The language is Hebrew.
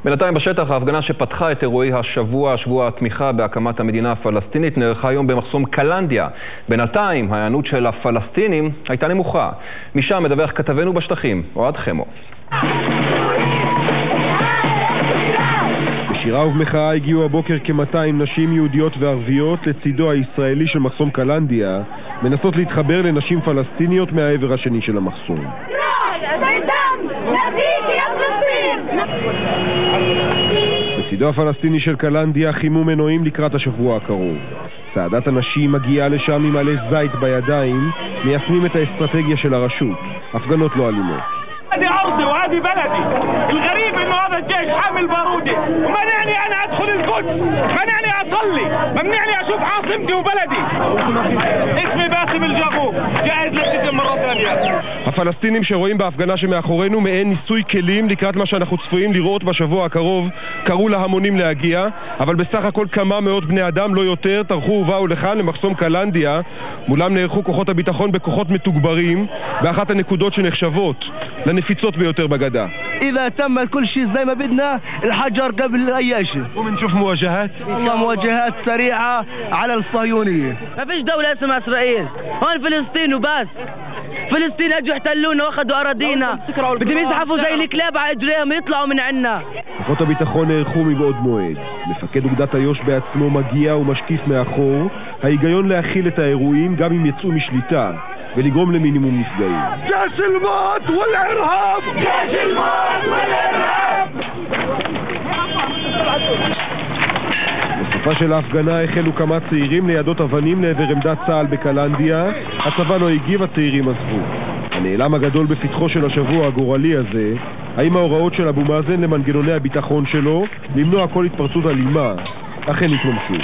בינתיים בשטח, ההפגנה שפתחה את אירועי השבוע, שבוע התמיכה בהקמת המדינה הפלסטינית, נערכה היום במחסום קלנדיה. בינתיים, ההיענות של הפלסטינים הייתה נמוכה. משם מדווח כתבנו בשטחים, אוהד חמו. בשירה ובמחאה הגיעו הבוקר כ-200 נשים יהודיות וערביות לצידו הישראלי של מחסום קלנדיה, מנסות להתחבר לנשים פלסטיניות מהעבר השני של המחסום. בצידו הפלסטיני של קלנדיה חימו מנועים לקראת השבוע הקרוב. צעדת הנשים מגיעה לשם עם עלי זית בידיים, מיישמים את האסטרטגיה של הרשות. הפגנות לא אלימות. هذه أرضي وهذه بلدي. الغريب إنه هذا الجيش حامل بارودي ومنعني أنا أدخل القدس، منعني أصلي، ممنعني أشوف عاصمتي وبلدي. اسمي باسم الجابور، جاهز للقتال مرة ثانية. הפלסטינים שרואים בהפגנה שמאחורינו מעין ניסוי כלים לקראת מה שאנחנו צפויים לראות בשבוע הקרוב, קראו להמונים להגיע, אבל בסך הכל כמה מאות בני אדם, לא יותר, טרחו ובאו לכאן למחסום קלנדיה. מולם נערכו כוחות הביטחון בכוחות מתוגברים, באחת הנקודות שנחשבות לנפיצות ביותר בגדה. إذا تم كل شيء زي ما بدنا الحجر قبل أي شيء. وبنشوف مواجهات والله مواجهات سريعة على الصهيونية. ما فيش دولة اسمها إسرائيل، هون فلسطين وبس. فلسطين اجوا احتلونا واخذوا أراضينا، بدهم يزحفوا زي الكلاب على اجريهم يطلعوا من عنا. כוחות הביטחון נערכו מבעוד מועד. מפקד אוגדת איו"ש בעצמו מגיע ומשקיף מאחור. ההיגיון להכיל את האירועים גם אם יצאו משליטה ולגרום למינימום נפגעים. جيش الموت والإرهاب، جيش الموت والإرهاب. בסופה של ההפגנה החלו כמה צעירים לידות אבנים לעבר עמדת צה"ל בקלנדיה. הצבא לא הגיב, הצעירים עזבו. הנעלם הגדול בפתחו של השבוע הגורלי הזה, האם ההוראות של אבו מאזן למנגנוני הביטחון שלו למנוע כל התפרצות אלימה אכן התממשו.